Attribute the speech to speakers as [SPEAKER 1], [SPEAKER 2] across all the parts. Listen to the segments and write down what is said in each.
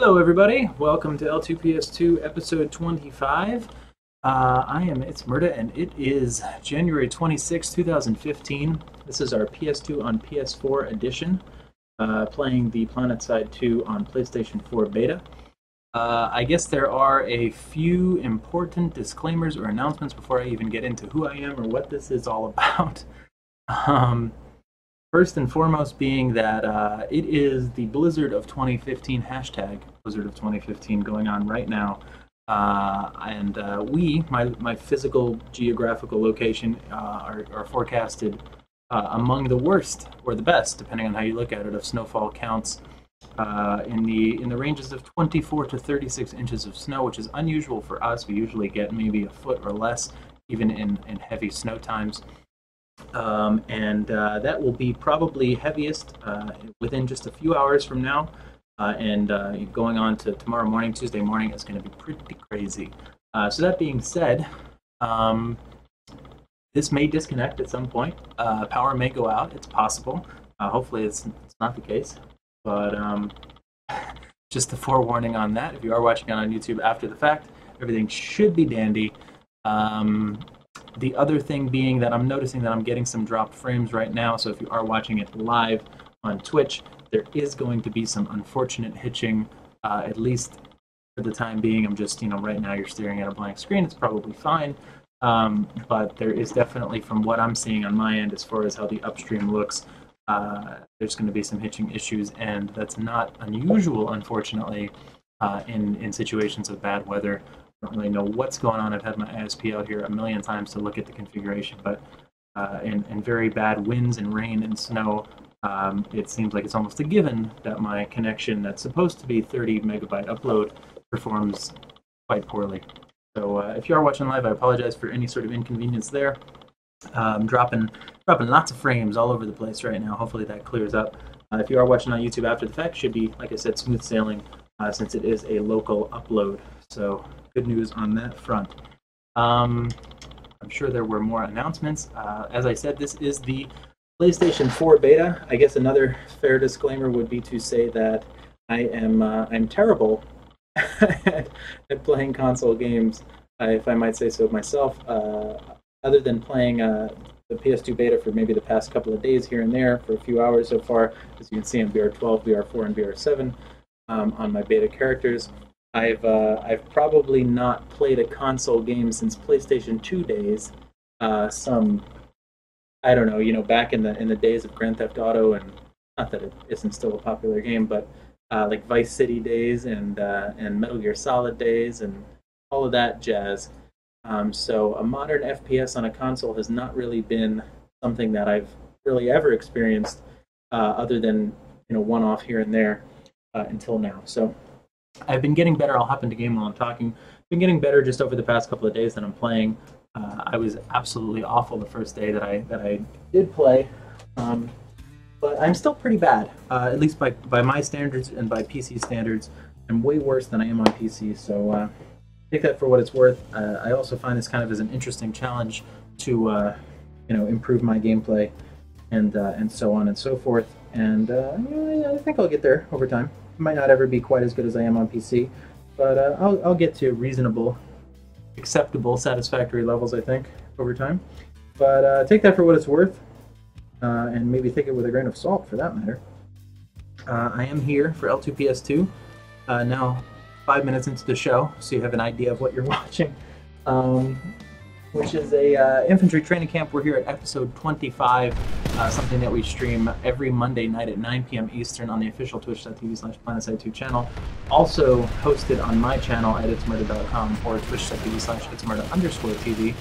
[SPEAKER 1] Hello everybody, welcome to L2PS2 episode 25. I am ItZMuRdA and it is January 26, 2015. This is our PS2 on PS4 edition, playing the PlanetSide 2 on PlayStation 4 beta. I guess there are a few important disclaimers or announcements before I even get into who I am or what this is all about. First and foremost being that it is the Blizzard of 2015, hashtag Blizzard of 2015 going on right now. My physical geographical location are forecasted among the worst or the best, depending on how you look at it, of snowfall counts in the ranges of 24 to 36 inches of snow, which is unusual for us. We usually get maybe a foot or less, even in heavy snow times. That will be probably heaviest within just a few hours from now, going on to tomorrow morning, Tuesday morning, is going to be pretty crazy. So that being said, this may disconnect at some point. Power may go out. It's possible. Hopefully it's not the case. But just a forewarning on that. If you are watching on YouTube after the fact, everything should be dandy. The other thing being that I'm noticing that I'm getting some dropped frames right now, so if you are watching it live on Twitch, there is going to be some unfortunate hitching, at least for the time being. I'm just, right now you're staring at a blank screen, it's probably fine, but there is definitely, from what I'm seeing on my end, as far as how the upstream looks, there's going to be some hitching issues, and that's not unusual, unfortunately, in situations of bad weather. I don't really know what's going on. I've had my ISP out here a million times to look at the configuration, but in very bad winds and rain and snow, it seems like it's almost a given that my connection that's supposed to be 30 megabyte upload performs quite poorly. So if you are watching live, I apologize for any sort of inconvenience there. I'm dropping lots of frames all over the place right now. Hopefully that clears up. If you are watching on YouTube after the fact, should be, like I said, smooth sailing since it is a local upload. So good news on that front. I'm sure there were more announcements. As I said, this is the PlayStation 4 beta. I guess another fair disclaimer would be to say that I'm terrible at playing console games, if I might say so myself. Other than playing the PS2 beta for maybe the past couple of days here and there for a few hours so far, as you can see in BR12, BR4, and BR7 on my beta characters. I've probably not played a console game since PlayStation 2 days. I don't know, back in the days of Grand Theft Auto, and not that it isn't still a popular game, but like Vice City days and Metal Gear Solid days and all of that jazz. So a modern FPS on a console has not really been something that I've really ever experienced, other than one-off here and there until now. So I've been getting better. I'll hop into game while I'm talking. Been getting better just over the past couple of days that I'm playing. I was absolutely awful the first day that I did play, but I'm still pretty bad, at least by my standards and by PC standards. I'm way worse than I am on PC, so take that for what it's worth. I also find this kind of as an interesting challenge to improve my gameplay and so on and so forth. And I think I'll get there over time. Might not ever be quite as good as I am on PC, but I'll get to reasonable, acceptable, satisfactory levels, I think, over time. But take that for what it's worth, and maybe take it with a grain of salt, for that matter. I am here for L2PS2, now 5 minutes into the show, so you have an idea of what you're watching, which is a Infantry Training Camp. We're here at episode 25, something that we stream every Monday night at 9 p.m. Eastern on the official twitch.tv/PlanetSide2 channel. Also hosted on my channel at ItZMuRdA.com or twitch.tv/ItZMuRdA_TV.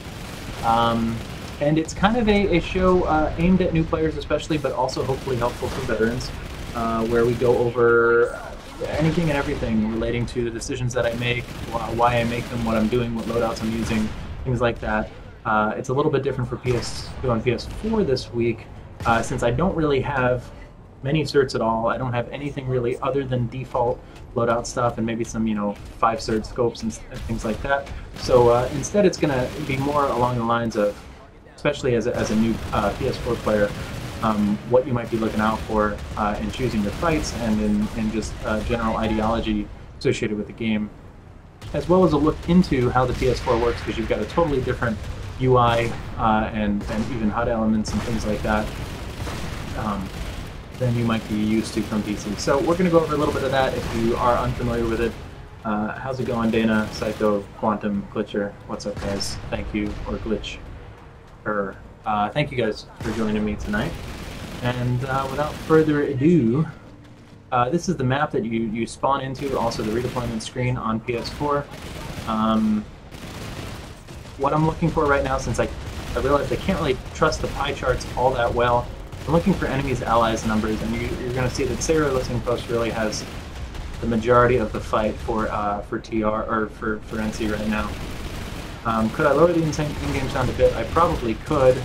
[SPEAKER 1] And it's kind of a show aimed at new players especially, but also hopefully helpful for veterans, where we go over anything and everything relating to the decisions that I make, why I make them, what I'm doing, what loadouts I'm using, things like that. It's a little bit different for PS2 and PS4 this week, since I don't really have many certs at all. I don't have anything really other than default loadout stuff and maybe some 5-cert scopes and things like that. So instead it's going to be more along the lines of, especially as a new PS4 player, what you might be looking out for in choosing your fights and in just general ideology associated with the game, as well as a look into how the PS4 works, because you've got a totally different UI and even HUD elements and things like that than you might be used to from PC. So we're going to go over a little bit of that if you are unfamiliar with it. How's it going, Dana, Psycho, Quantum, Glitcher? What's up, guys? Thank you, or Glitch. Thank you guys for joining me tonight. And without further ado, this is the map that you spawn into, also the redeployment screen on PS4. What I'm looking for right now, since I realized I can't really trust the pie charts all that well, I'm looking for enemies, allies, numbers, and you're going to see that Sarah Listening Post really has the majority of the fight for TR, or for NC right now. Could I lower the in-game sound a bit? I probably could.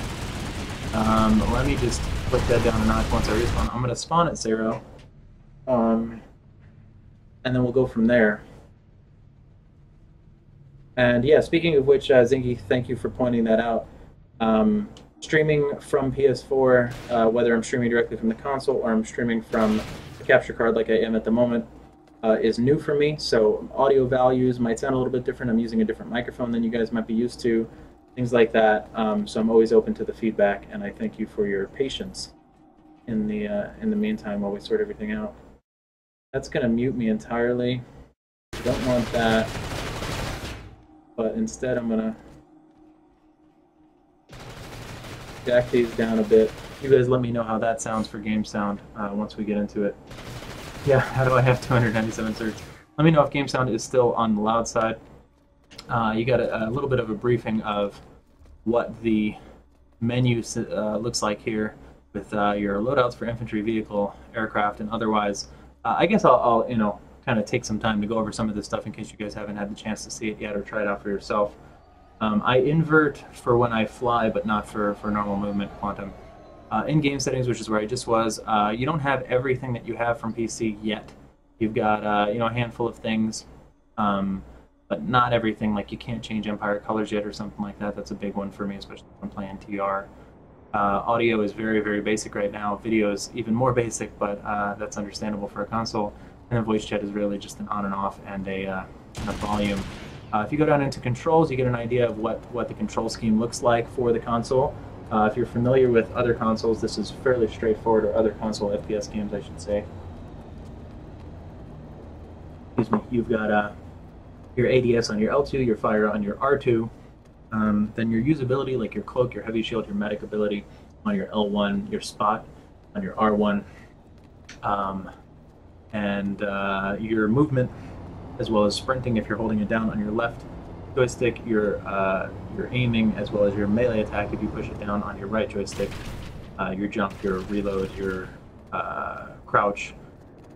[SPEAKER 1] Let me just put that down a notch once I respawn. I'm going to spawn at 0. And then we'll go from there. And yeah, speaking of which, Zingy, thank you for pointing that out. Streaming from PS4, whether I'm streaming directly from the console or I'm streaming from the capture card like I am at the moment, is new for me. So audio values might sound a little bit different. I'm using a different microphone than you guys might be used to, things like that. So I'm always open to the feedback, and I thank you for your patience in the meantime while we sort everything out. That's going to mute me entirely. Don't want that. But instead I'm going to jack these down a bit. You guys let me know how that sounds for game sound once we get into it. Yeah, how do I have 297 Hz? Let me know if game sound is still on the loud side. You got a little bit of a briefing of what the menu looks like here with your loadouts for infantry, vehicle, aircraft, and otherwise. I guess I'll kind of take some time to go over some of this stuff in case you guys haven't had the chance to see it yet or try it out for yourself. I invert for when I fly, but not for normal movement, Quantum. In-game settings, which is where I just was, you don't have everything that you have from PC yet. You've got a handful of things, but not everything. Like you can't change Empire colors yet or something like that. That's a big one for me, especially when I'm playing TR. Audio is very, very basic right now. Video is even more basic, but that's understandable for a console. And then voice chat is really just an on and off and a volume. If you go down into controls, you get an idea of what the control scheme looks like for the console. If you're familiar with other consoles, this is fairly straightforward, or other console FPS games, I should say. Excuse me. You've got your ADS on your L2, your fire on your R2, then your usability, like your cloak, your heavy shield, your medic ability on your L1, your spot on your R1, and your movement, as well as sprinting if you're holding it down on your left joystick, your aiming, as well as your melee attack if you push it down on your right joystick, your jump, your reload, your crouch.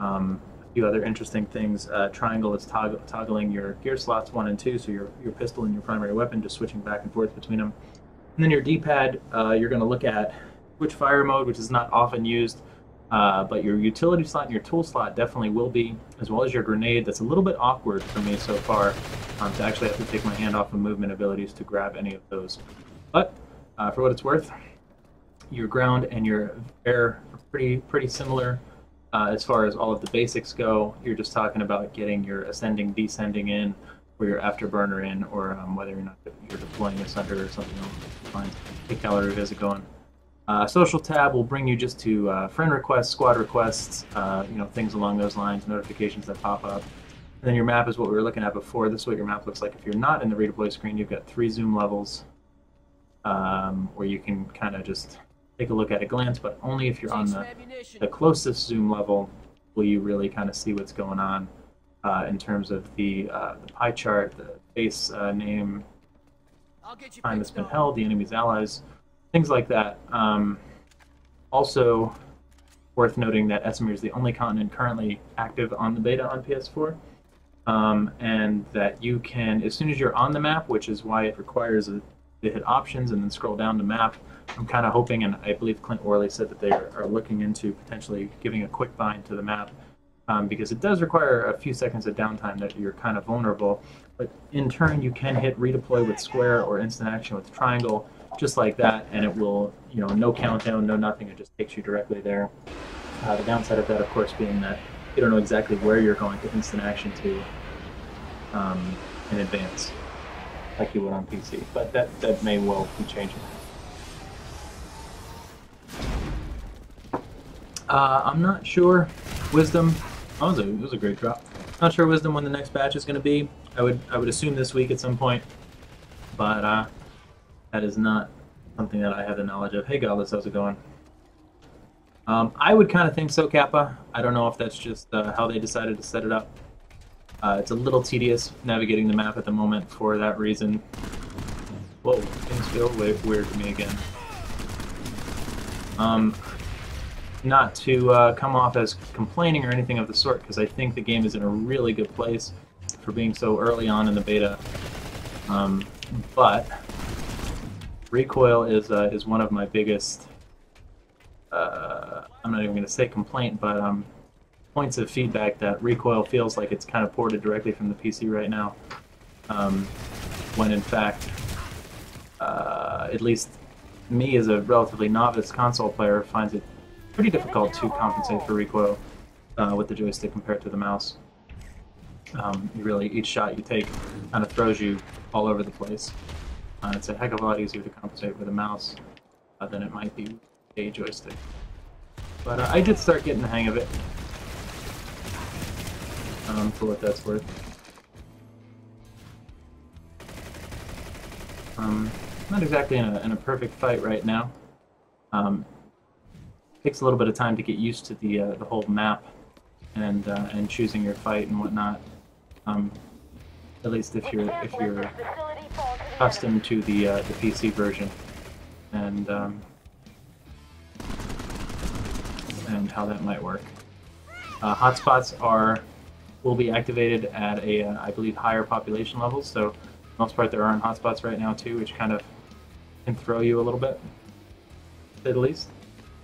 [SPEAKER 1] A few other interesting things. Triangle is toggling your gear slots 1 and 2, so your pistol and your primary weapon, just switching back and forth between them. And then your D-pad, you're going to look at quick fire mode, which is not often used, but your utility slot and your tool slot definitely will be, as well as your grenade. That's a little bit awkward for me so far, to actually have to take my hand off of movement abilities to grab any of those. But for what it's worth, your ground and your air are pretty similar. As far as all of the basics go, you're just talking about getting your ascending, descending in, or your afterburner in, or whether or not you're deploying a center or something along those lines. Hey, Calorie, how's it going? Social tab will bring you just to friend requests, squad requests, things along those lines, notifications that pop up. And then your map is what we were looking at before. This is what your map looks like. If you're not in the redeploy screen, you've got 3 zoom levels where you can kind of just take a look at a glance, but only if you're on the closest zoom level will you really kind of see what's going on in terms of the pie chart, the base name, time that's been held, the enemy's allies, things like that. Also worth noting that ItZMuRdA is the only continent currently active on the beta on PS4, and that you can, as soon as you're on the map, which is why it requires to hit options and then scroll down to map. I'm kind of hoping, and I believe Clint Worley said that they are looking into potentially giving a quick bind to the map, because it does require a few seconds of downtime that you're kind of vulnerable. But in turn, you can hit redeploy with square or instant action with triangle, just like that, and it will, no countdown, no nothing, it just takes you directly there. The downside of that, of course, being that you don't know exactly where you're going to instant action to in advance, like you would on PC. But that may well be changing. I'm not sure. Wisdom. Oh, it was a great drop. Not sure Wisdom when the next batch is going to be. I would assume this week at some point, but that is not something that I have the knowledge of. Hey, Godless, how's it going? I would kind of think so, Kappa. I don't know if that's just how they decided to set it up. It's a little tedious navigating the map at the moment for that reason. Whoa, things feel weird to me again. Not to come off as complaining or anything of the sort, because I think the game is in a really good place for being so early on in the beta. But recoil is one of my biggest, I'm not even going to say complaint, but points of feedback that recoil feels like it's kind of ported directly from the PC right now, when in fact, at least me as a relatively novice console player finds it pretty difficult to compensate for recoil with the joystick compared to the mouse. Really, each shot you take kind of throws you all over the place. It's a heck of a lot easier to compensate with a mouse than it might be with a joystick. But I did start getting the hang of it, for what that's worth. Not exactly in a perfect fight right now. Takes a little bit of time to get used to the whole map and choosing your fight and whatnot. At least if you're accustomed to the PC version and how that might work. Hotspots will be activated at a I believe higher population levels. So for the most part there aren't hotspots right now too, which kind of can throw you a little bit, to say the least.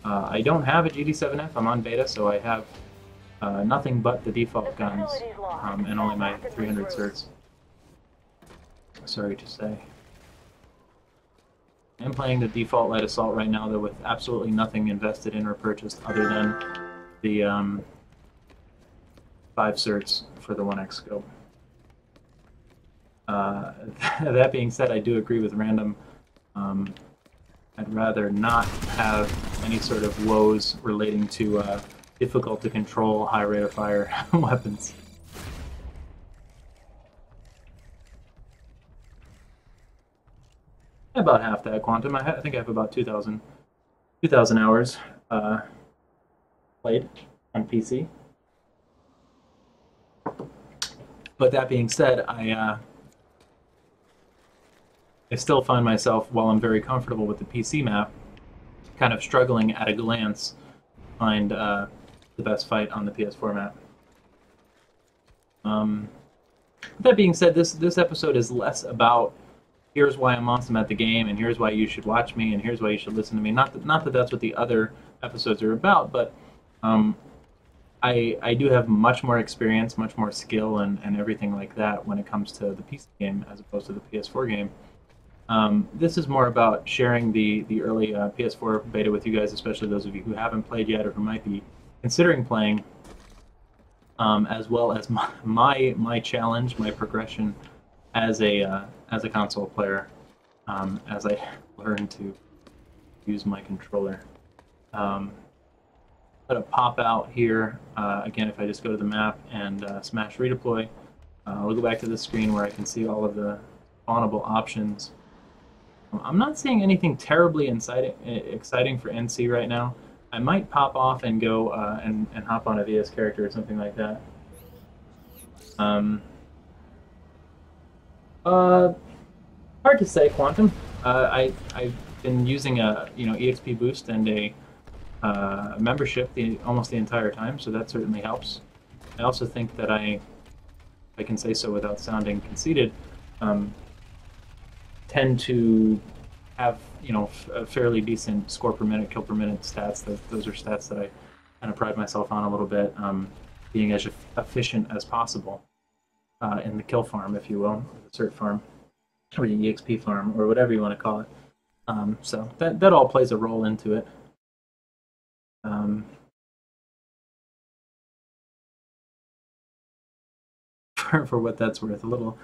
[SPEAKER 1] I don't have a GD7F, I'm on beta, so I have nothing but the default guns, and only my 300 certs. Sorry to say. I'm playing the default light assault right now, though, with absolutely nothing invested in or purchased other than the 5 certs for the 1X scope. That being said, I do agree with Random. I'd rather not have any sort of woes relating to difficult to control, high rate of fire weapons. About half that quantum. I think I have about 2,000 hours played on PC. But that being said, I still find myself, while I'm very comfortable with the PC map, kind of struggling at a glance to find the best fight on the PS4 map. That being said, this episode is less about here's why I'm awesome at the game, and here's why you should watch me, and here's why you should listen to me. Not that that's what the other episodes are about, but I do have much more experience, much more skill, and everything like that when it comes to the PC game as opposed to the PS4 game. This is more about sharing the early PS4 beta with you guys, especially those of you who haven't played yet or who might be considering playing, as well as my challenge, my progression as a console player, as I learn to use my controller. Let it pop out here. Again, if I just go to the map and smash redeploy, we'll go back to the screen where I can see all of the spawnable options. I'm not seeing anything terribly exciting for NC right now. I might pop off and go and hop on a VS character or something like that. Hard to say, Quantum. I've been using a EXP boost and a membership almost the entire time, so that certainly helps. I also think that I can say so without sounding conceited, tend to have a fairly decent score per minute, kill per minute stats. Those are stats that I kind of pride myself on a little bit, being as efficient as possible in the kill farm, if you will, the cert farm, or the EXP farm, or whatever you want to call it. So that all plays a role into it. for what that's worth. A little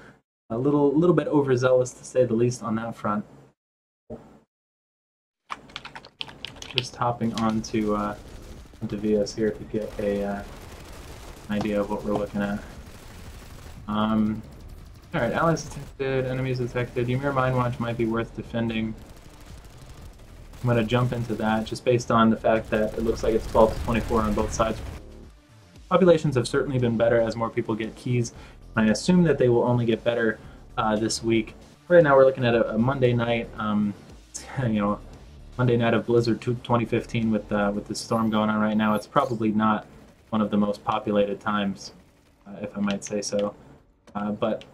[SPEAKER 1] bit overzealous to say the least on that front. Just hopping onto VS here to get an idea of what we're looking at. Alright, allies detected, enemies detected. Ymir Mine Watch might be worth defending. I'm going to jump into that just based on the fact that it looks like it's 12 to 24 on both sides. Populations have certainly been better as more people get keys. I assume that they will only get better this week. Right now we're looking at a Monday night, Monday night of Blizzard 2015 with the storm going on right now. It's probably not one of the most populated times, if I might say so. But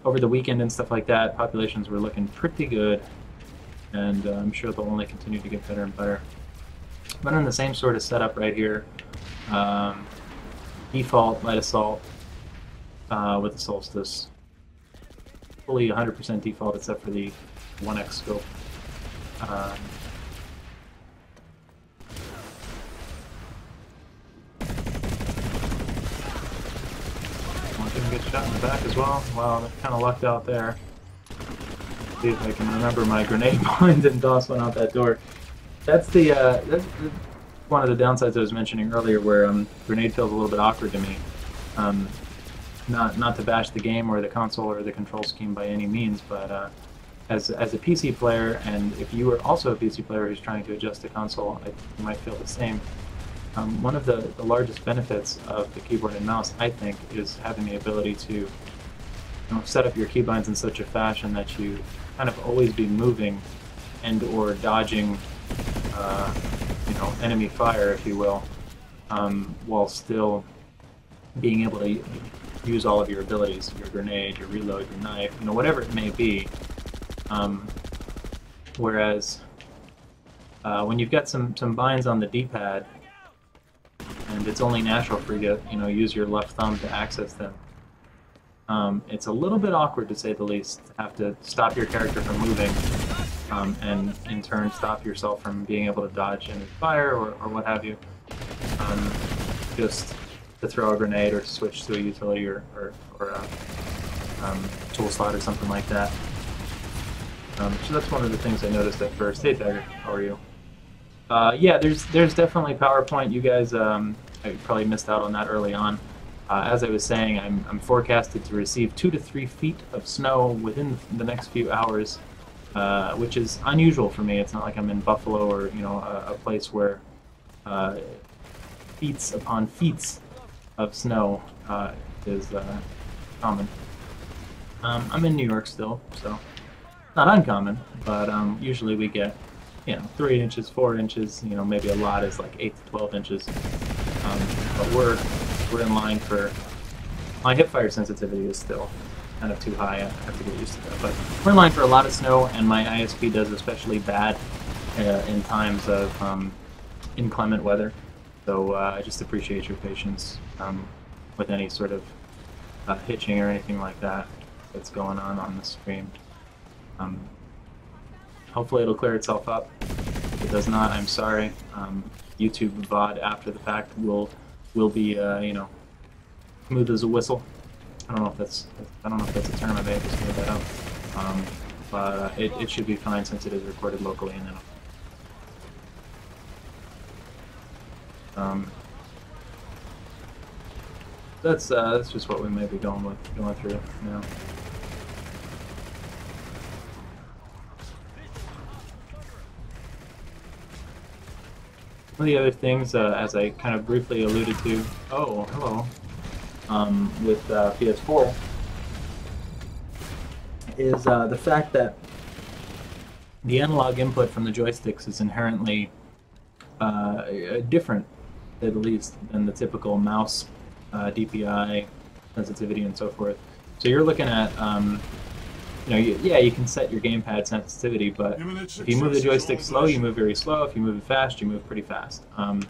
[SPEAKER 1] over the weekend and stuff like that, populations were looking pretty good, and I'm sure they'll only continue to get better and better. But in the same sort of setup right here, default light assault with the Solstice. Fully 100% default except for the 1x scope. One can get shot in the back as well. Wow, I kind of lucked out there. See if I can remember my grenade point and toss one out that door. That's one of the downsides I was mentioning earlier, where grenade feels a little bit awkward to me. Not to bash the game or the console or the control scheme by any means, but as a PC player, and if you are also a PC player who's trying to adjust the console, you might feel the same. One of the largest benefits of the keyboard and mouse, I think, is having the ability to set up your keybinds in such a fashion that you kind of always be moving and or dodging enemy fire, if you will, while still being able to use all of your abilities, your grenade, your reload, your knife, whatever it may be. Whereas when you've got some binds on the D-pad, and it's only natural for you to use your left thumb to access them, it's a little bit awkward, to say the least, to have to stop your character from moving, and in turn stop yourself from being able to dodge enemy fire or what have you, just to throw a grenade or to switch to a utility or a tool slot or something like that. So that's one of the things I noticed at first. Hey Tiger, how are you? Yeah, there's definitely PowerPoint. You guys, I probably missed out on that early on. As I was saying, I'm forecasted to receive 2 to 3 feet of snow within the next few hours, which is unusual for me. It's not like I'm in Buffalo or a place where feet upon feet of snow is common. I'm in New York still, so not uncommon, but usually we get 3 inches, 4 inches, maybe a lot is like 8 to 12 inches. But we're in line for, my hip fire sensitivity is still kind of too high. I have to get used to that. But we're in line for a lot of snow, and my ISP does especially bad in times of inclement weather. So I just appreciate your patience with any sort of hitching or anything like that that's going on the stream. Hopefully it'll clear itself up. If it does not, I'm sorry. YouTube VOD after the fact will be smooth as a whistle. I don't know if that's a term. I may have just made that up. But it should be fine since it is recorded locally, and then that's just what we may be going through now. One of the other things, as I kind of briefly alluded to, oh, hello, with PS4, is the fact that the analog input from the joysticks is inherently different, to say the least, than the typical mouse DPI sensitivity and so forth. So you're looking at, you can set your gamepad sensitivity, but if you move the joystick slow, you move very slow. If you move it fast, you move pretty fast. And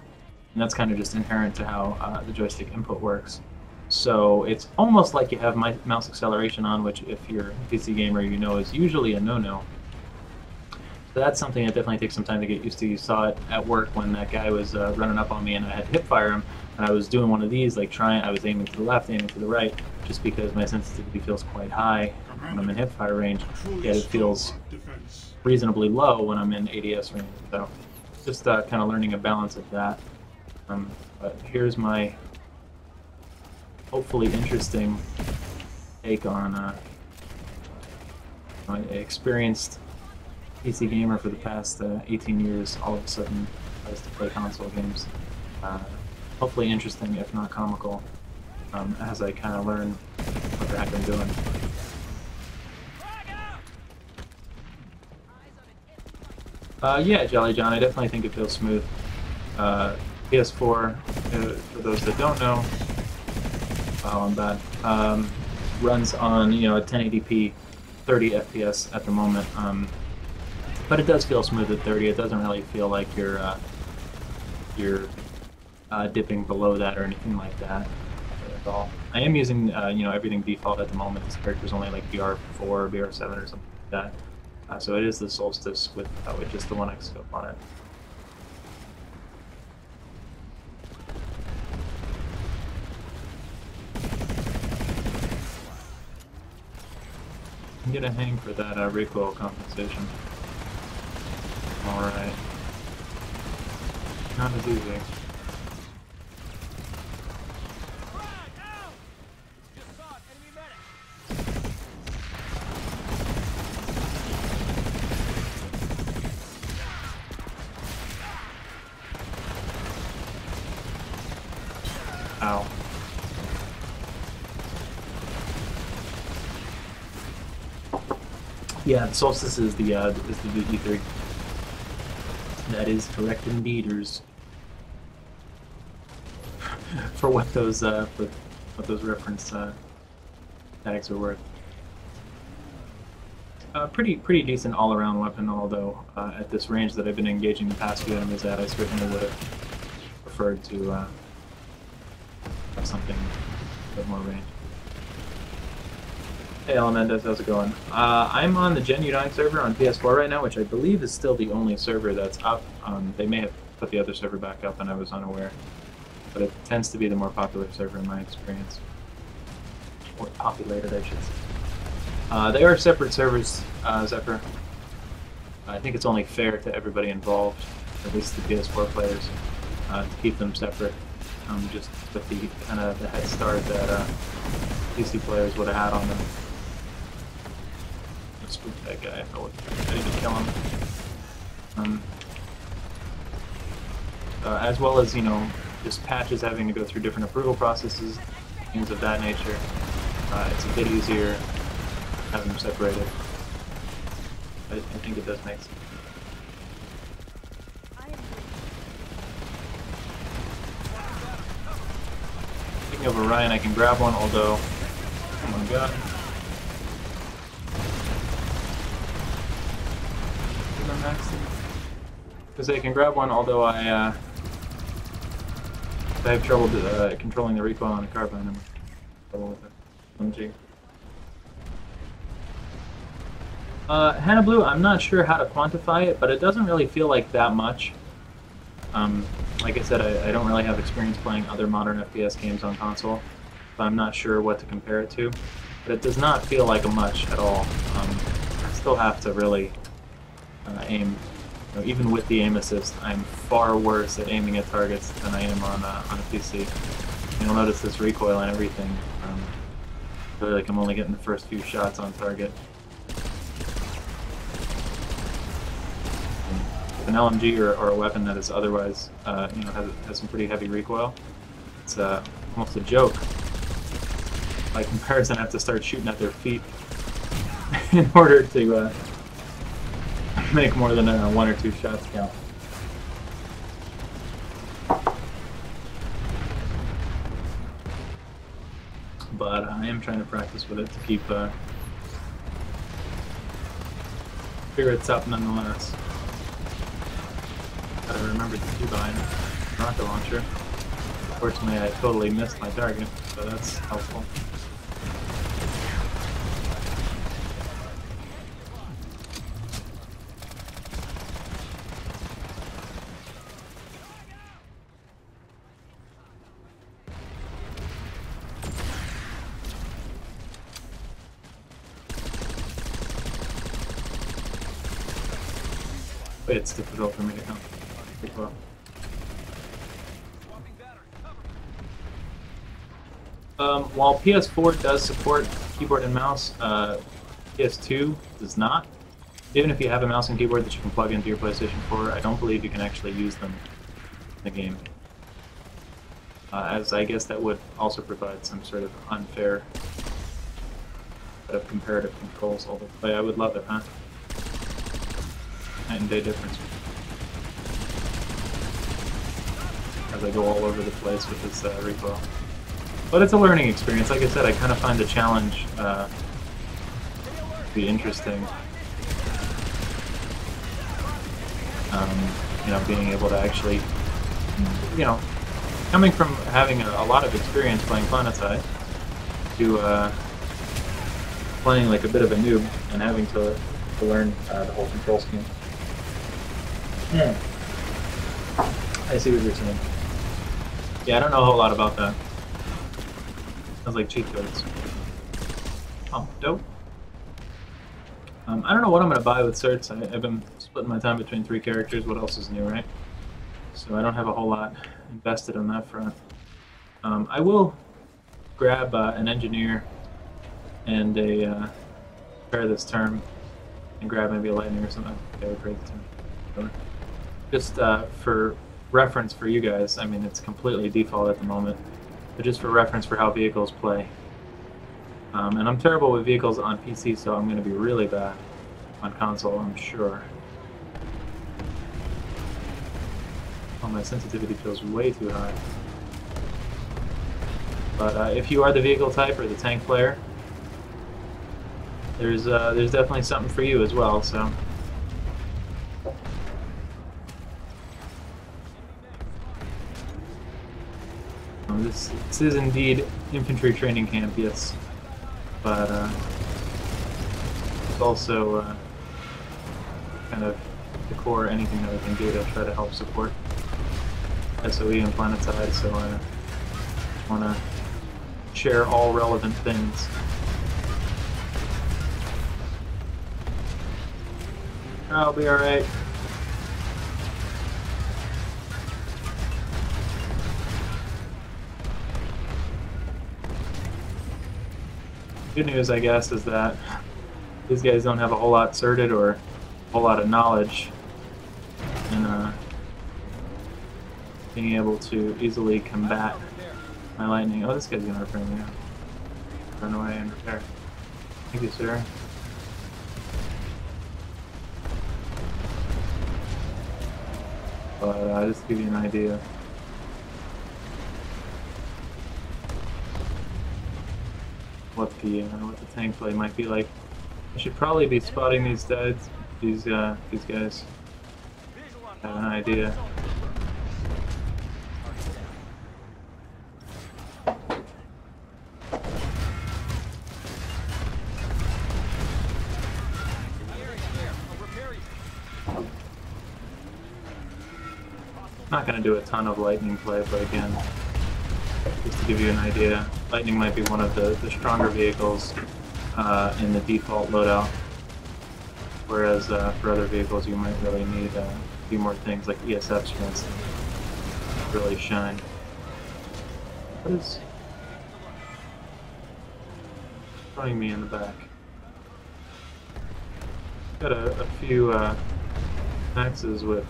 [SPEAKER 1] that's kind of just inherent to how the joystick input works. So it's almost like you have mouse acceleration on, which if you're a PC gamer, is usually a no-no. So that's something that definitely takes some time to get used to. You saw it at work when that guy was running up on me and I had to hip fire him. And I was doing one of these, like I was aiming to the left, aiming to the right, just because my sensitivity feels quite high when I'm in hipfire range, yet it feels reasonably low when I'm in ADS range. So just kind of learning a balance of that. But here's my hopefully interesting take on my experienced PC gamer for the past 18 years all of a sudden tries to play console games. Hopefully interesting, if not comical, as I kind of learn what the heck I'm doing. Yeah, Jolly John, I definitely think it feels smooth. PS4, for those that don't know, I'm bad, runs on, you know, a 1080p 30 FPS at the moment, but it does feel smooth at 30. It doesn't really feel like you're dipping below that or anything like that at all. I am using you know, everything default at the moment. This character's only like BR4 or BR7 or something like that. So it is the Solstice with just the 1x scope on it. I'm gonna hang for that recoil compensation. Alright. Not as easy. Ow. Yeah, the Solstice is the E3. That is correct indeeders. For what those reference tags are worth. Pretty decent all-around weapon, although at this range that I've been engaging the past few enemies at, I certainly would have preferred to have something a bit more range. Hey Elementus, how's it going? I'm on the Gen Unite server on PS4 right now, which I believe is still the only server that's up. They may have put the other server back up and I was unaware. But it tends to be the more popular server in my experience. Or populated, I should say. They are separate servers, Zephyr. I think it's only fair to everybody involved, at least the PS4 players, to keep them separate. Just with the kind of the head start that PC players would have had on them. Spook that guy. I was ready to kill him. As well as, you know, just patches having to go through different approval processes, things of that nature. It's a bit easier having them separated. I think it does make sense. Speaking of Orion, I can grab one, although... Oh my god. Because I can grab one, although I have trouble controlling the recoil on a carbine. I'm trouble with it. Hannah Blue, I'm not sure how to quantify it, but it doesn't really feel like that much. Like I said, I don't really have experience playing other modern FPS games on console, so I'm not sure what to compare it to. But it does not feel like a much at all. I still have to really aim. You know, even with the aim assist, I'm far worse at aiming at targets than I am on a PC. You'll notice this recoil and everything. I feel like I'm only getting the first few shots on target. With an LMG or a weapon that is otherwise, you know, has some pretty heavy recoil, it's almost a joke. By comparison, I have to start shooting at their feet in order to make more than 1 or 2 shots count. But I am trying to practice with it to keep spirits up nonetheless. Gotta remember the keybind rocket launcher. Unfortunately, I totally missed my target, so that's helpful. it's difficult for me to count as well. While PS4 does support keyboard and mouse, PS2 does not. Even if you have a mouse and keyboard that you can plug into your PlayStation 4, I don't believe you can actually use them in the game. As I guess that would also provide some sort of unfair set of comparative controls. Although I would love it, huh? Night and day difference. As I go all over the place with this recoil. But it's a learning experience. Like I said, I kind of find the challenge to be interesting. You know, being able to actually, you know, coming from having a lot of experience playing PlanetSide to playing like a bit of a noob and having to learn the whole control scheme. I see what you're saying. Yeah, I don't know a whole lot about that. Sounds like cheat codes. Oh, dope. I don't know what I'm going to buy with certs. I've been splitting my time between 3 characters. What else is new, right? So I don't have a whole lot invested on that front. I will grab an engineer and a pair this term and grab maybe a lightning or something. I would grade the term. Just for reference for you guys, I mean it's completely default at the moment, but just for reference for how vehicles play. And I'm terrible with vehicles on PC, so I'm going to be really bad on console, I'm sure. Oh, my sensitivity feels way too high. But if you are the vehicle type or the tank player, there's definitely something for you as well. So. This is indeed Infantry Training Camp, yes, but it's also kind of the core anything that I can do to try to help support SOE and PlanetSide, so I want to share all relevant things. I'll be alright. Good news, I guess, is that these guys don't have a whole lot certed or a whole lot of knowledge in being able to easily combat my lightning. Oh, this guy's gonna repair me. Run away and repair. Thank you, sir. But just to give you an idea. What the tank play might be like. I should probably be spotting these dudes, these guys. I have an idea. Not gonna do a ton of lightning play, but again, just to give you an idea, lightning might be one of the stronger vehicles in the default loadout, whereas for other vehicles you might really need a few more things, like ESFs for instance, to really shine. What is throwing me in the back? Got a few maxes with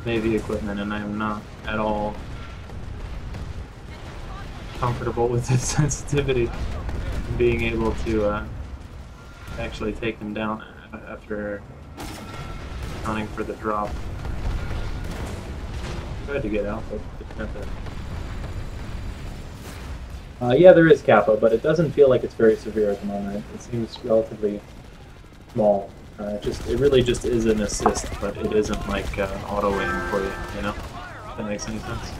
[SPEAKER 1] Navy equipment, and I am not at all comfortable with this sensitivity and being able to actually take them down after accounting for the drop. Tried to get out, but it's not there. Yeah, there is Kappa, but it doesn't feel like it's very severe at the moment. It seems relatively small. It really just is an assist, but it isn't like auto aim for you, you know? If that makes any sense.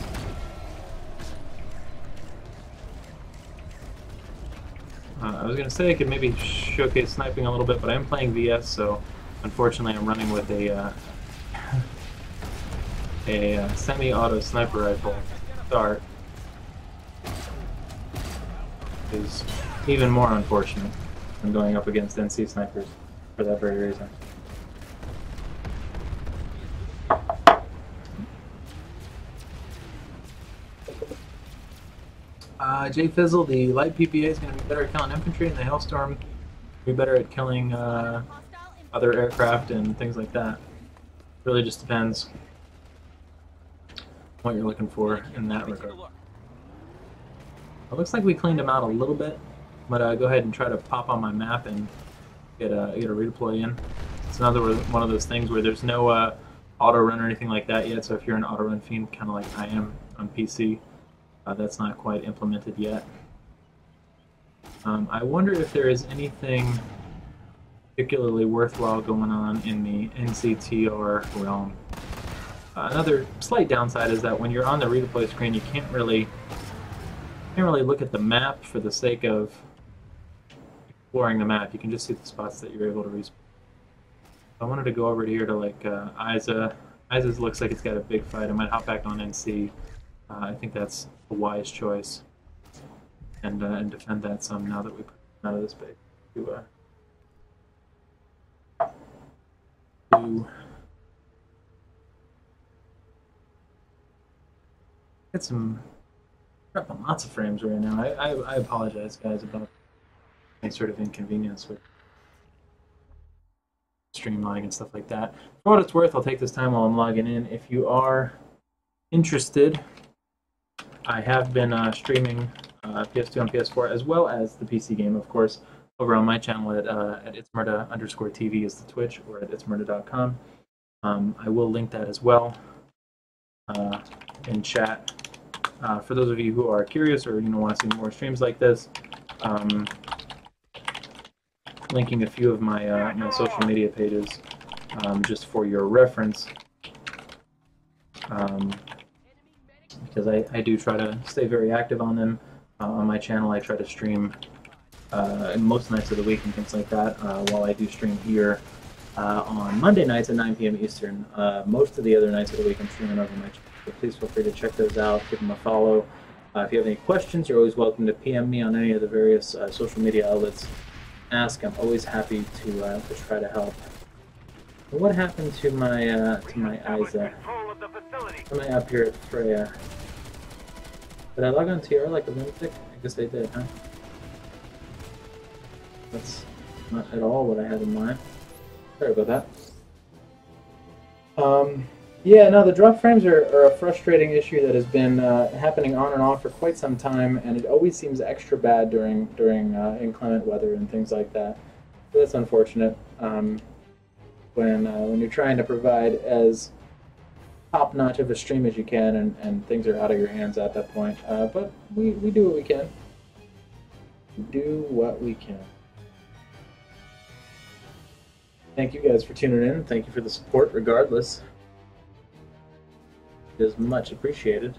[SPEAKER 1] I was gonna say I could maybe showcase sniping a little bit, but I am playing VS, so unfortunately I'm running with a semi-auto sniper rifle start. Is even more unfortunate than going up against NC snipers for that very reason. Jay Fizzle, the light PPA is going to be better at killing infantry, and the Hailstorm be better at killing other aircraft and things like that. Really just depends what you're looking for in that regard. It looks like we cleaned them out a little bit, but go ahead and try to pop on my map and get a redeploy in. It's another one of those things where there's no auto run or anything like that yet, so if you're an auto run fiend, kind of like I am on PC, that's not quite implemented yet. I wonder if there is anything particularly worthwhile going on in the NCTR realm. Another slight downside is that when you're on the redeploy screen, you can't really look at the map for the sake of exploring the map. You can just see the spots that you're able to respawn. I wanted to go over here to like ItZMuRDA. ItZMuRDA looks like it's got a big fight. I might hop back on NC. I think that's a wise choice, and defend that some now that we put it out of this base. Get some dropping lots of frames right now. I apologize, guys, about any sort of inconvenience with streamlining and stuff like that. For what it's worth, I'll take this time while I'm logging in. If you are interested, I have been streaming PS2 and PS4 as well as the PC game, of course, over on my channel at ItZMuRdA_TV is the Twitch, or at ItZMuRdA.com. I will link that as well in chat. For those of you who are curious or want to see more streams like this, linking a few of my my social media pages just for your reference, because I do try to stay very active on them. On my channel, I try to stream most nights of the week and things like that, while I do stream here on Monday nights at 9 p.m. Eastern. Most of the other nights of the week I'm streaming over my channel, so please feel free to check those out, give them a follow. If you have any questions, you're always welcome to PM me on any of the various social media outlets. Ask. I'm always happy to try to help. But what happened to my ItZMuRDA? Am I up here at Freya? Did I log on TR like a lunatic? I guess I did, huh? That's not at all what I had in mind. Sorry about that. Yeah, no, the drop frames are a frustrating issue that has been happening on and off for quite some time, and it always seems extra bad during inclement weather and things like that. So that's unfortunate. When you're trying to provide as top-notch of a stream as you can, and things are out of your hands at that point. But we do what we can. We do what we can. Thank you guys for tuning in. Thank you for the support, regardless. It is much appreciated.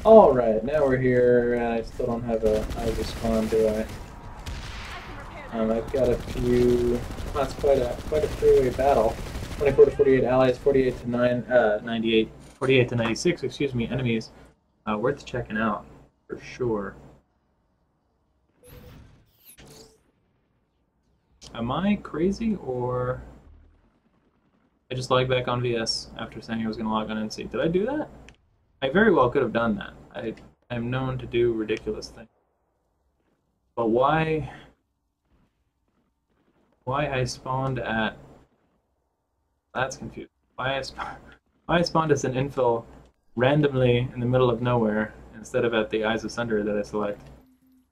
[SPEAKER 1] All right, now we're here. I still don't have a spawn, do I? I've got a few. That's quite a three-way battle. 24 to 48 allies, 48 to 98, 48 to 96. Excuse me, enemies. Worth checking out for sure. Am I crazy, or I just logged back on VS after saying I was going to log on NC? Did I do that? I very well could have done that. I'm known to do ridiculous things. But why I spawned at... That's confusing. Why I spawned as an infill randomly in the middle of nowhere instead of at the ItZMuRdA that I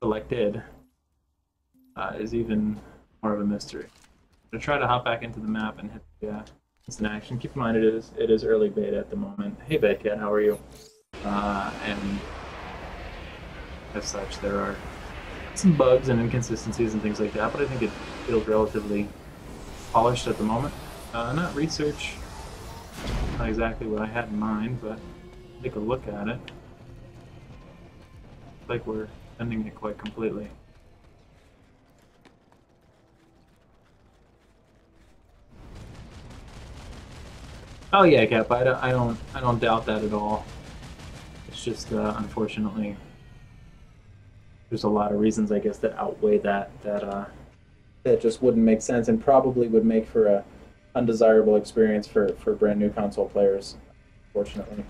[SPEAKER 1] selected is even more of a mystery. I'm going to try to hop back into the map and hit the instant action. Keep in mind it is early beta at the moment. Hey Badcat, how are you? And as such, there are some bugs and inconsistencies and things like that, but I think it feels relatively polished at the moment. Not research, not exactly what I had in mind, but take a look at it. Looks like we're ending it quite completely. Oh yeah, Cap. I don't doubt that at all. It's just unfortunately there's a lot of reasons, I guess, that outweigh that just wouldn't make sense and probably would make for undesirable experience for brand new console players, unfortunately.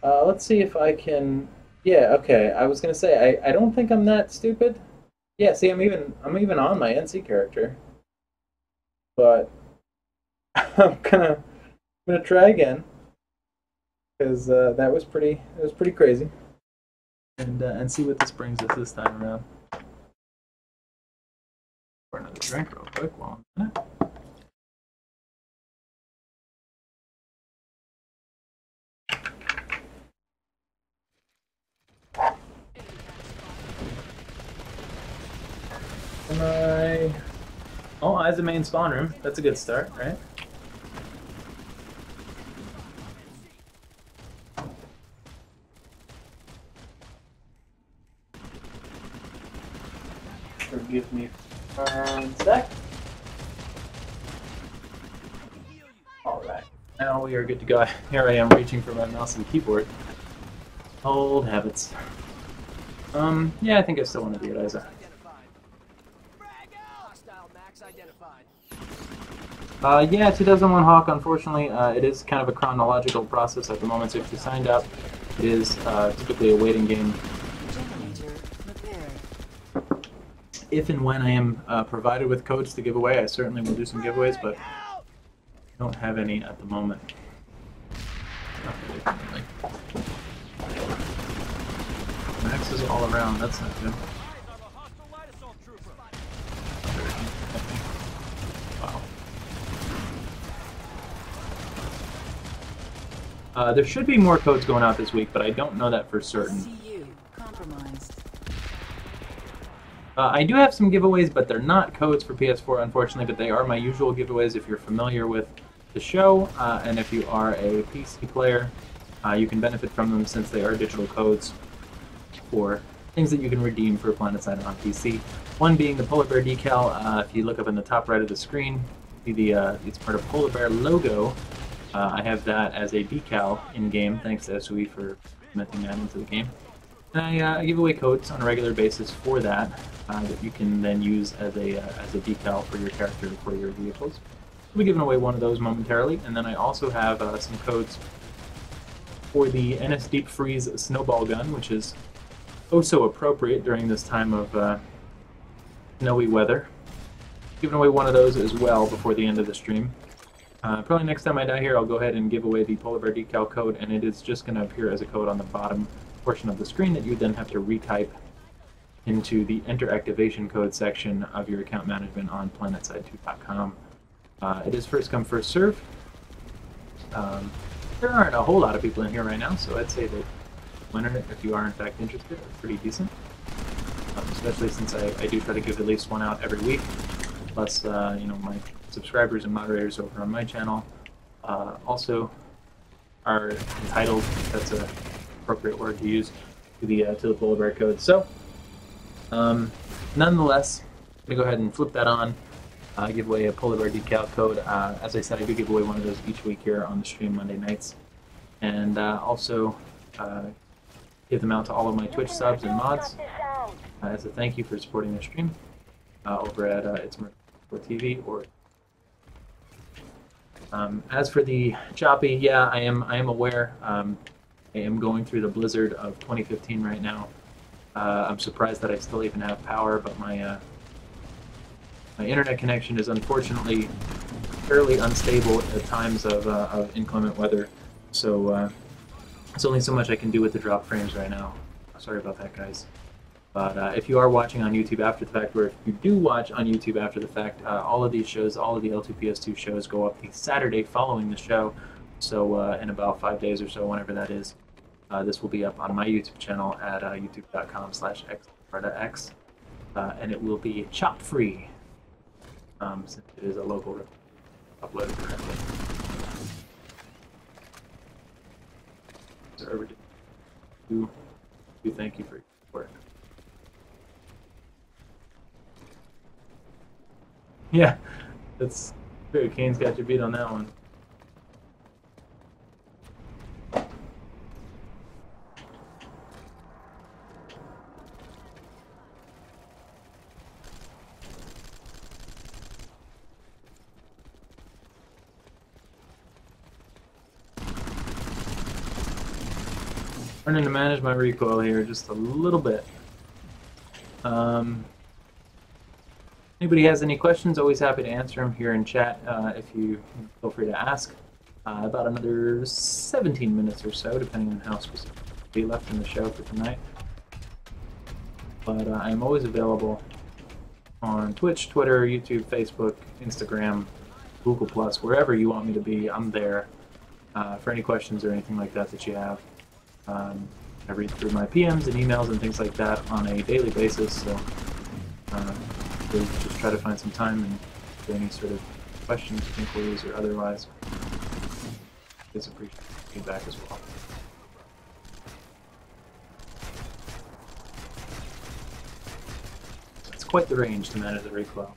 [SPEAKER 1] Let's see if I can. Yeah, okay. I was gonna say I don't think I'm that stupid. Yeah, see, I'm even on my NC character, but I'm gonna try again because that was pretty crazy, and see what this brings us this time around. Pour another drink real quick while I'm in it. Oh, eyes the main spawn room. That's a good start, right? Forgive me for 1 sec. Alright, now we are good to go. Here I am reaching for my mouse and keyboard. Old habits. Yeah, I think I still want to be at Isa. Yeah, 2001 Hawk, unfortunately, it is kind of a chronological process at the moment, so if you signed up, it is typically a waiting game. If and when I am provided with codes to give away, I certainly will do some giveaways, but I don't have any at the moment. Max is all around, that's not good. Wow. There should be more codes going out this week, but I don't know that for certain. I do have some giveaways, but they're not codes for PS4, unfortunately, but they are my usual giveaways if you're familiar with the show, and if you are a PC player, you can benefit from them since they are digital codes for things that you can redeem for PlanetSide on PC. One being the polar bear decal. If you look up in the top right of the screen, see the ItZMuRdA polar bear logo. I have that as a decal in-game, thanks to SOE for implementing that into the game. And I give away codes on a regular basis for that, that you can then use as a decal for your character for your vehicles. We'll be giving away one of those momentarily, and then I also have some codes for the NS Deep Freeze snowball gun, which is oh so appropriate during this time of snowy weather. Giving away one of those as well before the end of the stream. Probably next time I die here, I'll go ahead and give away the polar bear decal code, and it is just going to appear as a code on the bottom portion of the screen that you then have to retype into the enter activation code section of your account management on PlanetSide2.com. It is first come, first serve. There aren't a whole lot of people in here right now, so I'd say that winner, if you are in fact interested, are pretty decent. Especially since I do try to give at least one out every week. Plus, you know, my subscribers and moderators over on my channel also are entitled, that's an appropriate word to use, to the polar bear code. So, nonetheless, I'm going to go ahead and flip that on, give away a polar bear decal code. As I said, I do give away one of those each week here on the stream Monday nights. And also give them out to all of my Twitch subs and mods as a thank you for supporting the stream over at ItZMuRdA TV. Or as for the choppy, yeah, I am aware. I am going through the blizzard of 2015 right now. I'm surprised that I still even have power, but my internet connection is unfortunately fairly unstable at times of inclement weather. So there's only so much I can do with the drop frames right now. Sorry about that, guys. But if you are watching on YouTube after the fact, or if you do watch on YouTube after the fact, all of these shows, all of the L2PS2 shows go up the Saturday following the show. So in about 5 days or so, whenever that is, this will be up on my YouTube channel at youtube.com/ItZMuRdA, and it will be chop free, since it is a local upload correctly. So do thank you for your support. Yeah, that's good. Kane's got you beat on that one. Learning to manage my recoil here just a little bit. Anybody has any questions, always happy to answer them here in chat. If you feel free to ask. About another 17 minutes or so, depending on how specific we left in the show for tonight. But I'm always available on Twitch, Twitter, YouTube, Facebook, Instagram, Google+, wherever you want me to be, I'm there for any questions or anything like that that you have. I read through my PMs and emails and things like that on a daily basis, so just try to find some time and do any sort of questions, inquiries, or otherwise. It's appreciated feedback as well. So it's quite the range to manage the recoil.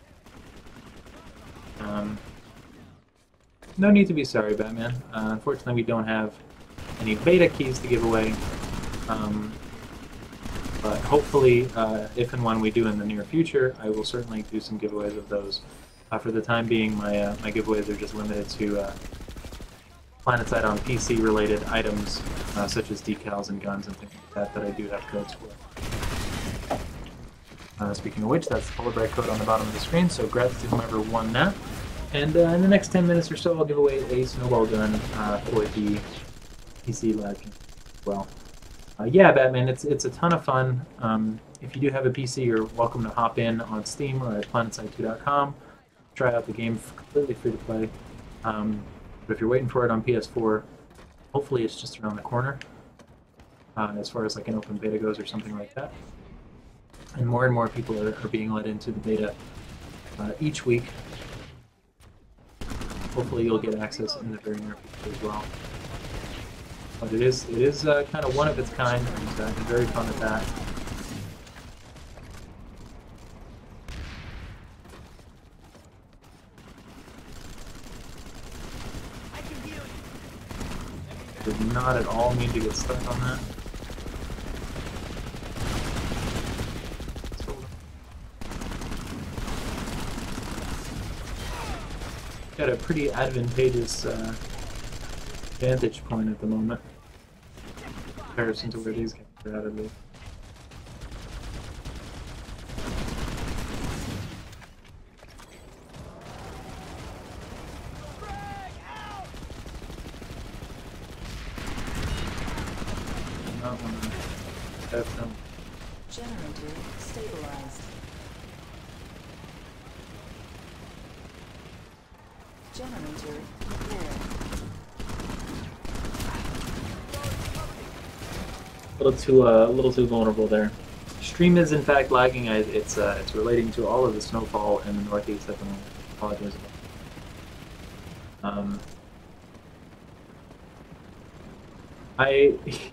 [SPEAKER 1] No need to be sorry, Batman. Unfortunately, we don't have any beta keys to give away. But hopefully, if and when we do in the near future, I will certainly do some giveaways of those. For the time being, my giveaways are just limited to PlanetSide on PC-related items, such as decals and guns and things like that I do have codes for. Speaking of which, that's the polar bear code on the bottom of the screen, so congrats to whomever won that. And in the next 10 minutes or so, I'll give away a snowball gun for the PC lab as well. Yeah, Batman, it's a ton of fun. If you do have a PC, you're welcome to hop in on Steam or at PlanetSide2.com. Try out the game, completely free to play. But if you're waiting for it on PS4, hopefully it's just around the corner, as far as like an open beta goes or something like that. And more people are being let into the beta each week. Hopefully you'll get access in the very near future as well. But it is kind of one of its kind, and very fun at that. Did not at all mean to get stuck on that. Got a pretty advantageous vantage point at the moment in comparison to where these guys are at least. Not want to have them.
[SPEAKER 2] Generator stabilized. Generator repaired.
[SPEAKER 1] A little too vulnerable there. Stream is in fact lagging. It's relating to all of the snowfall in the northeast at the moment. I apologize about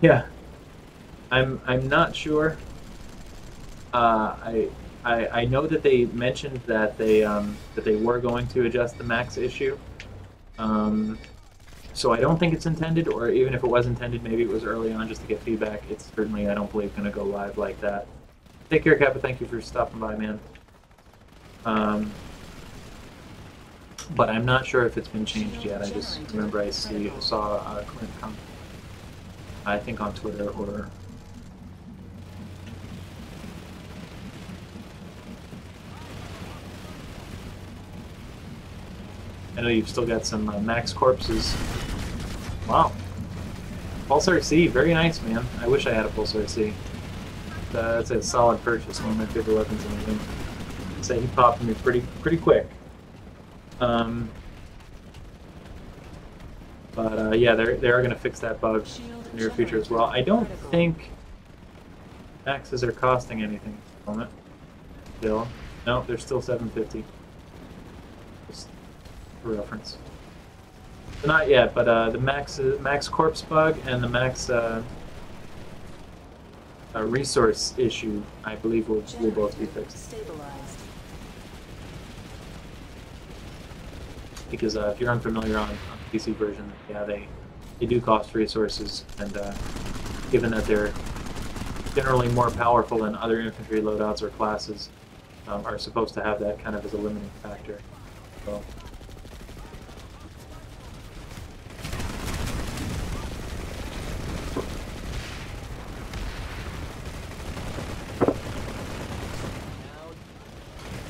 [SPEAKER 1] that. I'm not sure. I know that they mentioned that they were going to adjust the max issue. So I don't think it's intended, or even if it was intended, maybe it was early on just to get feedback. It's certainly, I don't believe, going to go live like that. Take care, Kappa. Thank you for stopping by, man. But I'm not sure if it's been changed yet. I just remember I saw Clint come, I think on Twitter or... I know you've still got some max corpses. Wow. Pulsar C, very nice, man. I wish I had a Pulsar C. That's a solid purchase, one of my favorite weapons in the game. I'd say he popped me pretty quick. But yeah, they are going to fix that bug in the near future as well. I don't think maxes are costing anything at the moment. Still. No, they're still $750. Just for reference. So not yet, but the max corpse bug and the max resource issue, I believe, will both be fixed. Because if you're unfamiliar on the PC version, yeah, they do cost resources, and given that they're generally more powerful than other infantry loadouts or classes, are supposed to have that kind of as a limiting factor. So.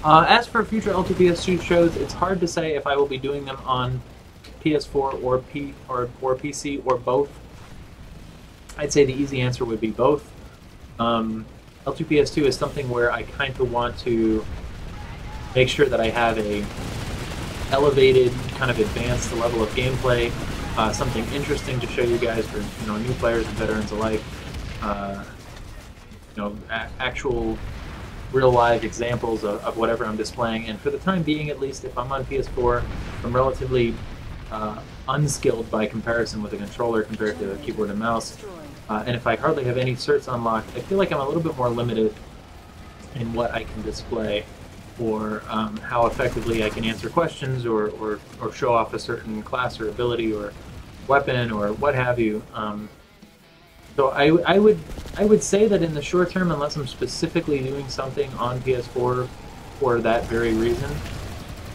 [SPEAKER 1] As for future L2PS2 shows, it's hard to say if I will be doing them on PS4 or PC or both. I'd say the easy answer would be both. L2PS2 is something where I kind of want to make sure that I have a elevated, kind of advanced level of gameplay, something interesting to show you guys for new players and veterans alike. Actual real live examples of whatever I'm displaying. And for the time being, at least, if I'm on PS4, I'm relatively unskilled by comparison with a controller compared to a keyboard and mouse. And if I hardly have any certs unlocked, I feel like I'm a little bit more limited in what I can display, or how effectively I can answer questions, or show off a certain class or ability or weapon or what have you. So I would say that in the short term, unless I'm specifically doing something on PS4 for that very reason,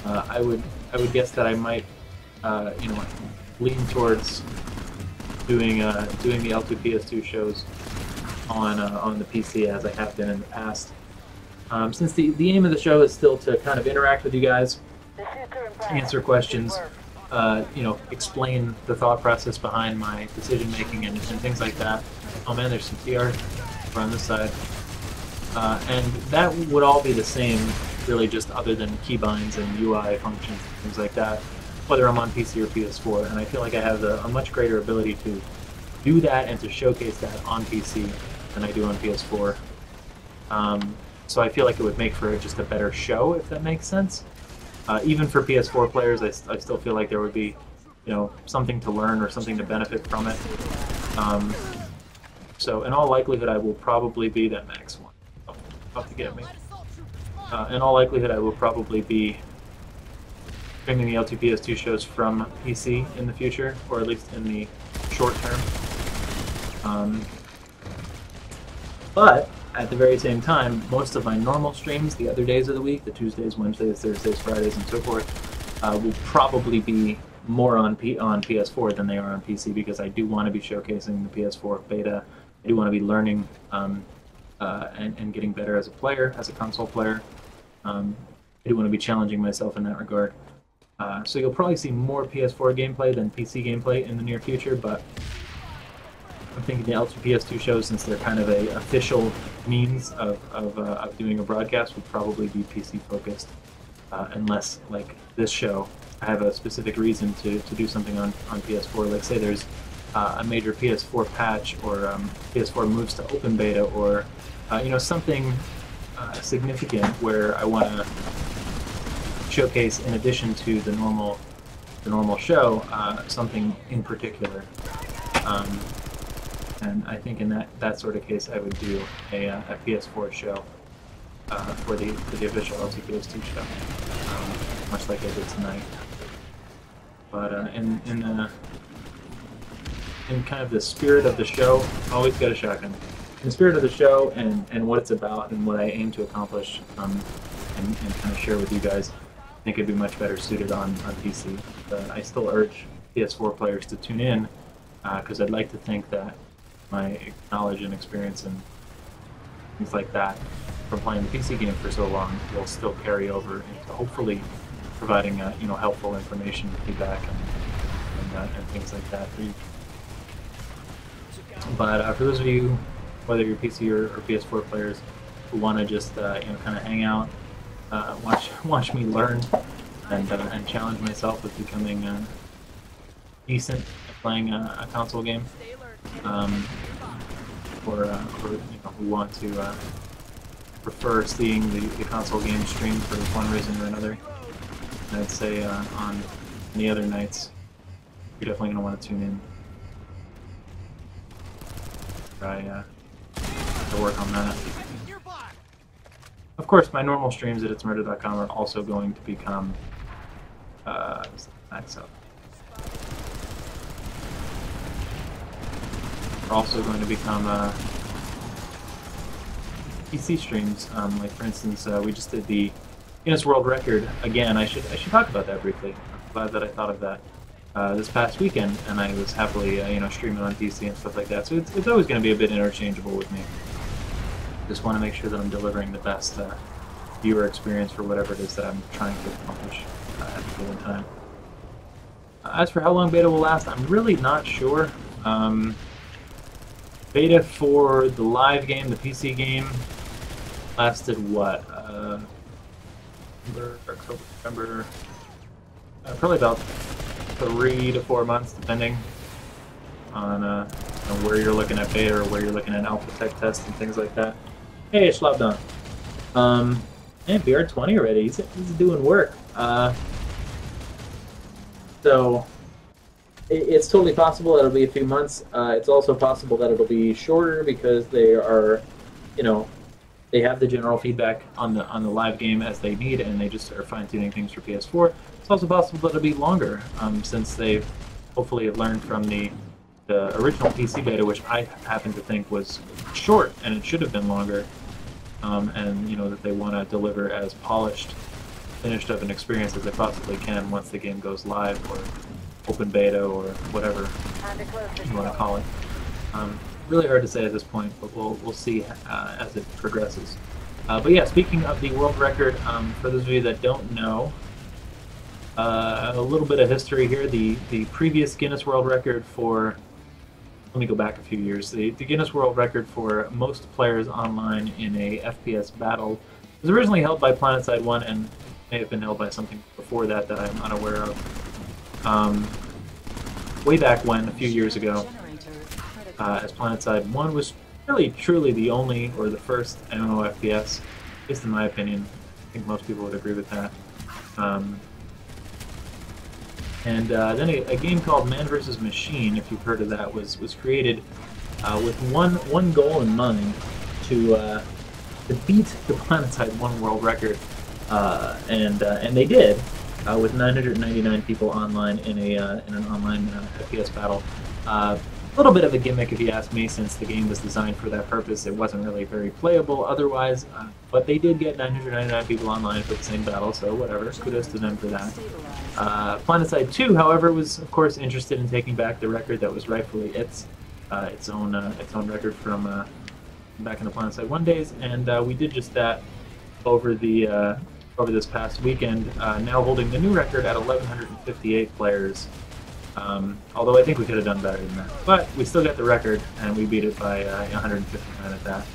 [SPEAKER 1] I would guess that I might lean towards doing the L2PS2 shows on the PC as I have been in the past. Since the aim of the show is still to kind of interact with you guys, answer questions, explain the thought process behind my decision making and things like that. Oh man, there's some TR on this side. And that would all be the same, really, just other than keybinds and UI functions and things like that, whether I'm on PC or PS4. And I feel like I have a much greater ability to do that and to showcase that on PC than I do on PS4. So I feel like it would make for just a better show, if that makes sense. Even for PS4 players, I still feel like there would be, something to learn or something to benefit from it. So in all likelihood, I will probably be that max one. Oh, about to get me. In all likelihood, I will probably be streaming the L2PS2 shows from PC in the future, or at least in the short term. But at the very same time, most of my normal streams, the other days of the week, the Tuesdays, Wednesdays, Thursdays, Fridays, and so forth, will probably be more on PS4 than they are on PC, because I do want to be showcasing the PS4 beta. I do want to be learning and getting better as a player, as a console player. I do want to be challenging myself in that regard. So you'll probably see more PS4 gameplay than PC gameplay in the near future, but I'm thinking the L2PS2 shows, since they're kind of a official means of doing a broadcast, would probably be PC focused, unless, like this show, I have a specific reason to do something on PS4. Like, say there's a major PS4 patch, or PS4 moves to open beta, or something significant where I want to showcase, in addition to the normal show, something in particular. And I think in that sort of case, I would do a PS4 show for the official L2PS2 show, much like I did tonight. But in kind of the spirit of the show, always got a shotgun. In the spirit of the show and what it's about and what I aim to accomplish, and kind of share with you guys, I think it'd be much better suited on PC. But I still urge PS4 players to tune in, because I'd like to think that my knowledge and experience and things like that from playing the PC game for so long will still carry over into hopefully providing helpful information, feedback, and things like that for you. But for those of you, whether you're PC or PS4 players, who want to just kind of hang out, watch me learn and challenge myself with becoming decent at playing a console game, or who want to prefer seeing the console game streamed for one reason or another, I'd say on any other nights, you're definitely going to want to tune in. Try to work on that. Of course, my normal streams at ItZMuRdA.com are also going to become max up. Are also going to become PC streams. Like, for instance, we just did the Guinness World Record again. I should talk about that briefly. I'm glad that I thought of that this past weekend, and I was happily streaming on PC and stuff like that. So it's always going to be a bit interchangeable with me. Just want to make sure that I'm delivering the best viewer experience for whatever it is that I'm trying to accomplish at a given time. As for how long beta will last, I'm really not sure. Beta for the live game, the PC game, lasted what? November, probably about 3 to 4 months, depending on where you're looking at beta or where you're looking at alpha tech tests and things like that. Hey, Schlabdon. And BR20 already. He's doing work. So it's totally possible that it'll be a few months. It's also possible that it'll be shorter because they are, they have the general feedback on the live game as they need, and they just are fine-tuning things for PS4. It's also possible that it'll be longer, since they hopefully have learned from the original PC beta, which I happen to think was short, and it should have been longer, and that they want to deliver as polished, finished of an experience as they possibly can once the game goes live, or open beta, or whatever you want to call it. Really hard to say at this point, but we'll see as it progresses. But yeah, speaking of the world record, for those of you that don't know, a little bit of history here. The previous Guinness World Record for, let me go back a few years, the Guinness World Record for most players online in a FPS battle was originally held by PlanetSide 1 and may have been held by something before that that I'm unaware of. Way back when, a few years ago, as PlanetSide 1 was really truly the only or the first MMO FPS, at least in my opinion. I think most people would agree with that. And then a game called Man vs. Machine, if you've heard of that, was created with one goal in mind, to beat the PlanetSide 1 world record, and they did, with 999 people online in an online FPS battle. A little bit of a gimmick, if you ask me, since the game was designed for that purpose. It wasn't really very playable otherwise, but they did get 999 people online for the same battle, so whatever. Kudos to them for that. PlanetSide 2, however, was of course interested in taking back the record that was rightfully its own record from back in the PlanetSide 1 days, and we did just that over this past weekend, now holding the new record at 1,158 players. Although I think we could have done better than that. But we still got the record, and we beat it by 159 at that.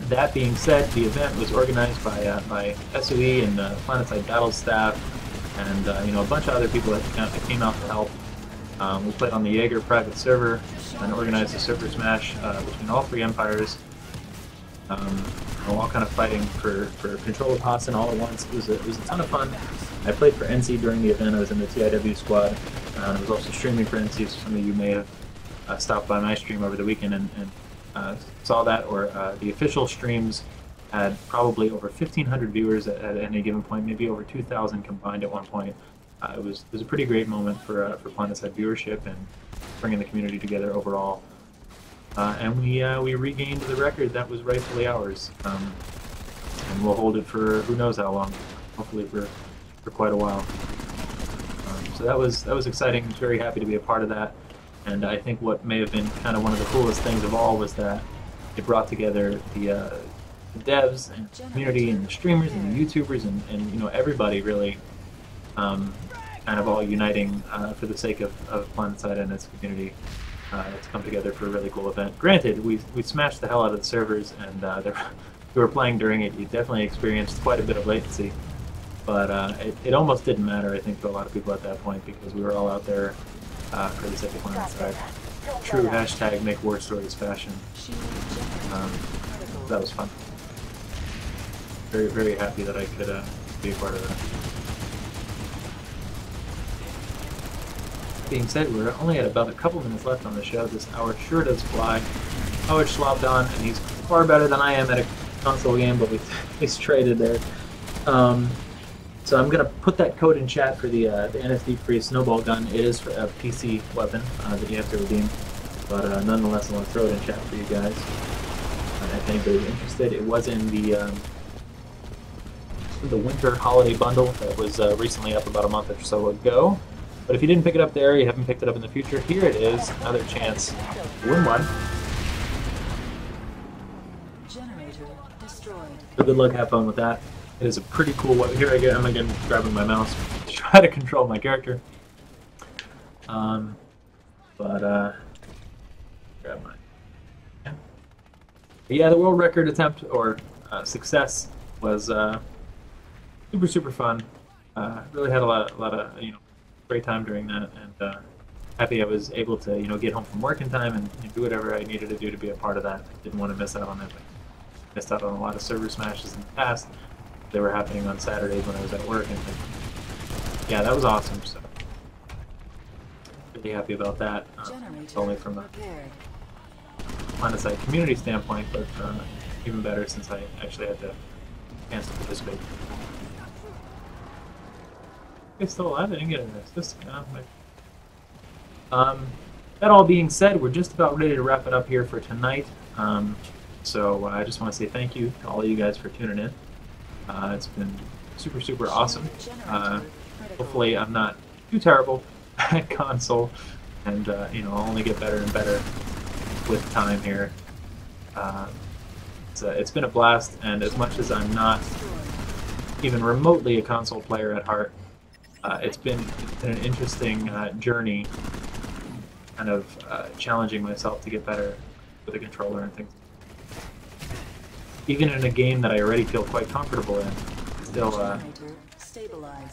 [SPEAKER 1] That being said, the event was organized by SOE and the PlanetSide Battle staff, and a bunch of other people that came out to help. We played on the Jaeger private server and organized a server smash between all three empires. All kind of fighting for control of Hassan all at once. It was a ton of fun. I played for NC during the event. I was in the TIW squad. I was also streaming for NC, so some of you may have stopped by my stream over the weekend and saw that, or the official streams had probably over 1,500 viewers at any given point, maybe over 2,000 combined at one point. It was a pretty great moment for PlanetSide viewership and bringing the community together overall. And we regained the record that was rightfully ours, and we'll hold it for who knows how long, hopefully for quite a while. So that was exciting. I was very happy to be a part of that, and I think what may have been kind of one of the coolest things of all was that it brought together the devs and the community and the streamers and the YouTubers and everybody really, kind of all uniting for the sake of PlanetSide and its community. To come together for a really cool event. Granted, we smashed the hell out of the servers, and if you were playing during it, you definitely experienced quite a bit of latency. But it almost didn't matter, I think, to a lot of people at that point, because we were all out there for the sake of PlanetSide. True hashtag make war stories fashion. That was fun. Very, very happy that I could be a part of that. Being said, we're only at about a couple minutes left on the show. This hour sure does fly. Howard Schlabdon, and he's far better than I am at a console game, but he's traded there. So I'm going to put that code in chat for the NSD-free snowball gun. It is a PC weapon that you have to redeem, but nonetheless, I want to throw it in chat for you guys. If anybody's interested, it was in the winter holiday bundle that was recently up about a month or so ago. But if you didn't pick it up there, you haven't picked it up in the future, here it is, another chance to win one.
[SPEAKER 2] Generator destroyed.
[SPEAKER 1] So good luck, have fun with that. It is a pretty cool one. Here I'm again grabbing my mouse to try to control my character. Grab my. Yeah, the world record attempt or success was super fun. Really had a lot of great time during that, and happy I was able to get home from work in time and do whatever I needed to do to be a part of that. I didn't want to miss out on that. Missed out on a lot of server smashes in the past. They were happening on Saturdays when I was at work, and yeah, that was awesome. So really happy about that. It's only from a PlanetSide community standpoint, but even better since I actually had the chance to participate. It's still alive. I didn't get an assist. That all being said, we're just about ready to wrap it up here for tonight. So I just want to say thank you to all of you guys for tuning in. It's been super awesome. Hopefully I'm not too terrible at console, and I'll only get better and better with time here. It's been a blast, and as much as I'm not even remotely a console player at heart, it's been an interesting journey, kind of challenging myself to get better with a controller and things. Even in a game that I already feel quite comfortable in, still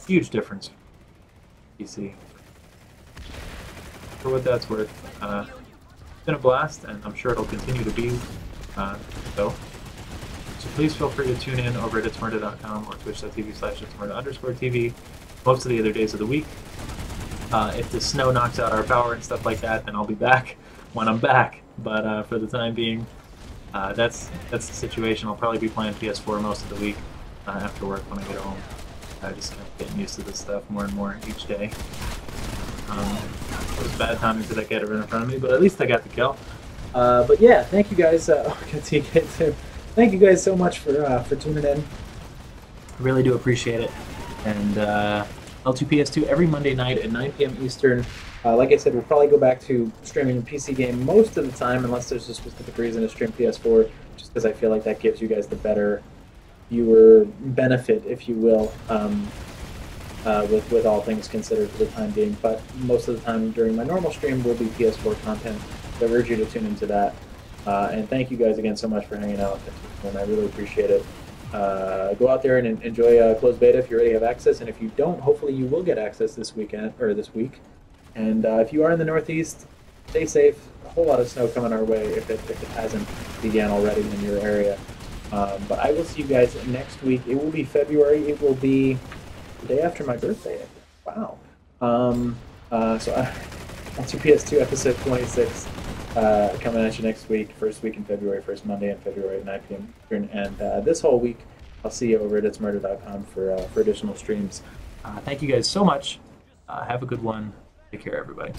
[SPEAKER 1] huge difference. PC. For what that's worth, it's been a blast, and I'm sure it'll continue to be so. So please feel free to tune in over at ItZMuRdA.com or twitch.tv/ItZMuRdA_TV most of the other days of the week. If the snow knocks out our power and stuff like that, then I'll be back when I'm back. But for the time being, that's the situation. I'll probably be playing PS4 most of the week after work when I get home. Just kind of getting used to this stuff more and more each day. It was bad timing for that guy to run in front of me, but at least I got the kill. But yeah, thank you guys. Thank you guys so much for tuning in. I really do appreciate it. And L2PS2 every Monday night at 9 p.m. Eastern. Like I said, we'll probably go back to streaming a PC game most of the time, unless there's a specific reason to stream PS4, just because I feel like that gives you guys the better viewer benefit, if you will, with all things considered for the time being. But most of the time during my normal stream will be PS4 content, so I urge you to tune into that. And thank you guys again so much for hanging out, and I really appreciate it. Go out there and enjoy closed beta if you already have access, and if you don't, hopefully you will get access this weekend or this week. And if you are in the Northeast, stay safe. A whole lot of snow coming our way if it hasn't began already in your area. But I will see you guys next week. It will be February. It will be the day after my birthday. Wow. L2PS2 episode 26 coming at you next week. First week in February, first Monday in February at 9 p.m. Eastern. And this whole week, I'll see you over at ItZMuRdA.com for additional streams. Thank you guys so much. Have a good one. Take care, everybody.